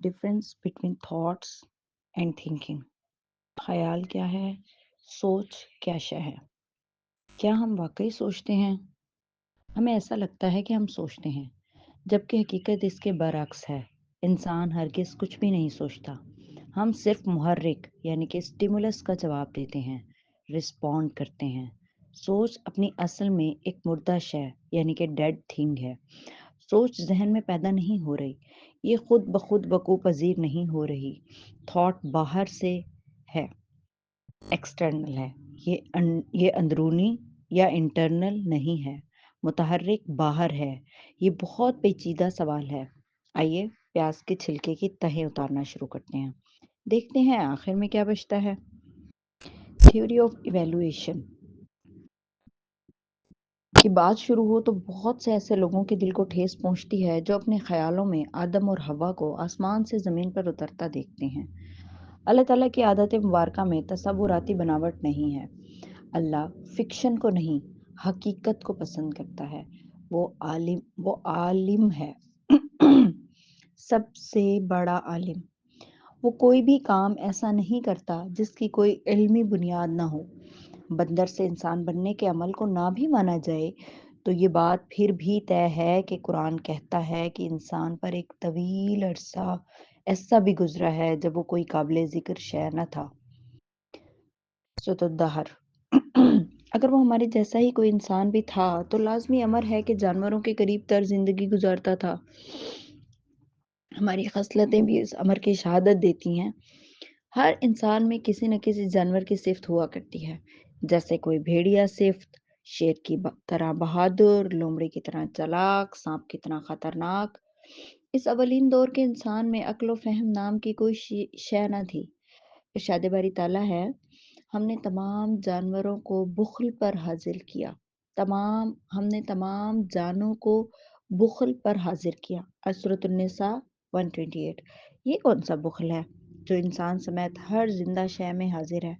Difference between thoughts and thinking. خیال کیا ہے؟ سوچ کیا شے ہے؟ کیا ہم واقعی سوچتے ہیں؟ ہمیں ایسا لگتا ہے کہ ہم سوچتے ہیں، جبکہ حقیقت اس کے برعکس ہے. انسان ہرگز کچھ بھی نہیں سوچتا. ہم صرف محرک یعنی کہ اسٹیمولس کا جواب دیتے ہیں، رسپونڈ کرتے ہیں. سوچ اپنی اصل میں ایک مردہ شے یعنی کہ ڈیڈ تھنگ ہے. سوچ ذہن میں پیدا نہیں ہو رہی، یہ خود بخود وقوع پذیر نہیں ہو رہی. تھاٹ باہر سے ہے، ایکسٹرنل ہے. یہ اندرونی یا انٹرنل نہیں ہے، متحرک باہر ہے. یہ بہت پیچیدہ سوال ہے. آئیے پیاز کے چھلکے کی تہیں اتارنا شروع کرتے ہیں. دیکھتے ہیں آخر میں کیا بچتا ہے. تھیوری آف ایویلویشن کی بات شروع ہو تو بہت سے ایسے لوگوں کے دل کو ٹھیس پہنچتی ہے جو اپنے خیالوں میں آدم اور حوا کو آسمان سے زمین پر اترتا دیکھتے ہیں. اللہ تعالیٰ کی عادت مبارکہ میں تصوراتی بناوٹ نہیں ہے. اللہ فکشن کو نہیں، حقیقت کو پسند کرتا ہے. وہ عالم ہے، سب سے بڑا عالم. وہ کوئی بھی کام ایسا نہیں کرتا جس کی کوئی علمی بنیاد نہ ہو. بندر سے انسان بننے کے عمل کو نہ بھی مانا جائے تو یہ بات پھر بھی طے ہے کہ قرآن کہتا ہے کہ انسان پر ایک طویل عرصہ ایسا بھی گزرا ہے جب وہ کوئی قابل ذکر شے نہ تھا. الدہر اگر وہ ہمارے جیسا ہی کوئی انسان بھی تھا تو لازمی امر ہے کہ جانوروں کے قریب تر زندگی گزارتا تھا. ہماری خصلتیں بھی اس امر کی شہادت دیتی ہیں. ہر انسان میں کسی نہ کسی جانور کی صفت ہوا کرتی ہے، جیسے کوئی بھیڑیا صفت، شیر کی طرح بہادر، لومڑی کی طرح چالاک، سانپ کی طرح خطرناک. اس اولین دور کے انسان میں عقل و فہم نام کی کوئی شے نہ تھی. ارشاد باری تعالیٰ ہے، ہم نے تمام جانوروں کو بخل پر حاضر کیا. ہم نے تمام جانوں کو بخل پر حاضر کیا. سورۃ النساء 128. یہ کون سا بخل ہے جو انسان سمیت ہر زندہ شے میں حاضر ہے؟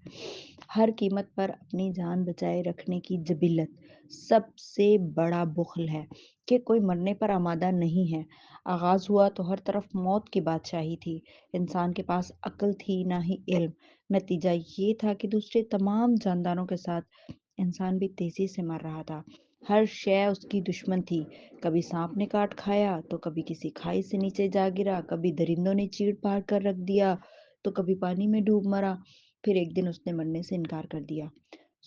ہر قیمت پر اپنی جان بچائے رکھنے کی جبلت سب سے بڑا بخل ہے کہ کوئی مرنے پر آمادہ نہیں ہے. آغاز ہوا تو ہر طرف موت کی بادشاہی تھی. انسان کے پاس عقل تھی نہ ہی علم. نتیجہ یہ تھا کہ دوسرے تمام جانداروں کے ساتھ انسان بھی تیزی سے مر رہا تھا. ہر شے اس کی دشمن تھی. کبھی سانپ نے کاٹ کھایا تو کبھی کسی کھائی سے نیچے جا گرا، کبھی درندوں نے چیڑ پاڑ کر رکھ دیا تو کبھی پانی میں ڈوب مرا. پھر ایک دن اس نے مرنے سے انکار کر دیا.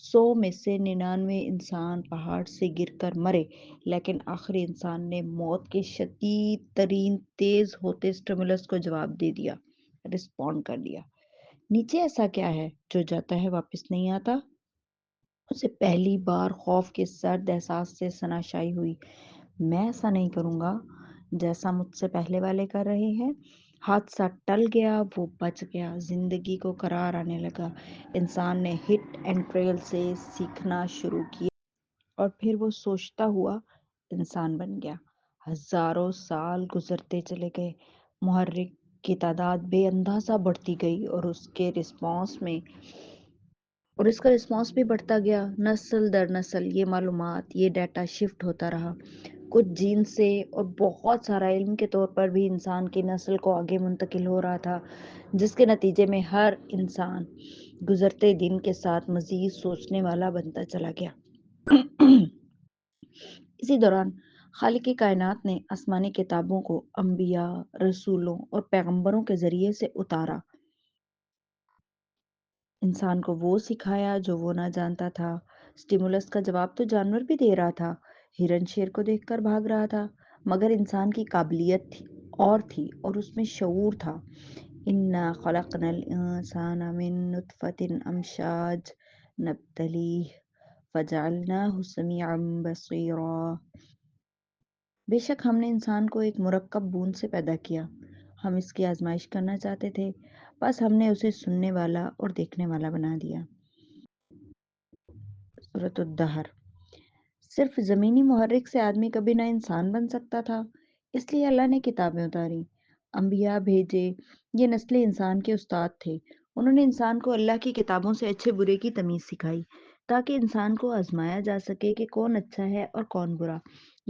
100 میں سے 99 انسان پہاڑ سے گر کر مرے، لیکن آخری انسان نے موت کے شدید ترین تیز ہوتے سٹیمولس کو جواب دے دیا، رسپونڈ کر دیا. نیچے ایسا کیا ہے جو جاتا ہے واپس نہیں آتا؟ اسے پہلی بار خوف کے سرد احساس سے شناسائی ہوئی. میں ایسا نہیں کروں گا جیسا مجھ سے پہلے والے کر رہے ہیں. حادثہ ٹل گیا، وہ بچ گیا، زندگی کو قرار آنے لگا. انسان نے ہٹ اینڈ ٹریل سے سیکھنا شروع کیا اور پھر وہ سوچتا ہوا انسان بن گیا. ہزاروں سال گزرتے چلے گئے، محرک کی تعداد بے اندازہ بڑھتی گئی اور اس کا رسپانس بھی بڑھتا گیا. نسل در نسل یہ معلومات، یہ ڈیٹا شفٹ ہوتا رہا. کچھ جین سے اور بہت سارا علم کے طور پر بھی انسان کی نسل کو آگے منتقل ہو رہا تھا، جس کے نتیجے میں ہر انسان گزرتے دن کے ساتھ مزید سوچنے والا بنتا چلا گیا. اسی دوران خالق کائنات نے آسمانی کتابوں کو انبیاء، رسولوں اور پیغمبروں کے ذریعے سے اتارا. انسان کو وہ سکھایا جو وہ نہ جانتا تھا. سٹیمولس کا جواب تو جانور بھی دے رہا تھا. ہرن شیر کو دیکھ کر بھاگ رہا تھا، مگر انسان کی قابلیت تھی اور اس میں شعور تھا. اِنَّا خَلَقْنَا الْإِنسَانَ مِن نُطْفَةٍ أَمْشَاجٍ نَبْتَلِيهِ فَجَعَلْنَاهُ سَمِيعًا بَصِيرًا. بے شک ہم نے انسان کو ایک مرکب بوند سے پیدا کیا. ہم اس کی آزمائش کرنا چاہتے تھے، بس ہم نے اسے سننے والا اور دیکھنے والا بنا دیا. سورۃ الدہر. صرف زمینی محرک سے آدمی کبھی نہ انسان بن سکتا تھا، اس لیے اللہ نے کتابیں اتاری، انبیاء بھیجے. یہ نسل انسان کے استاد تھے. انہوں نے انسان کو اللہ کی کتابوں سے اچھے برے کی تمیز سکھائی تاکہ انسان کو آزمایا جا سکے کہ کون اچھا ہے اور کون برا.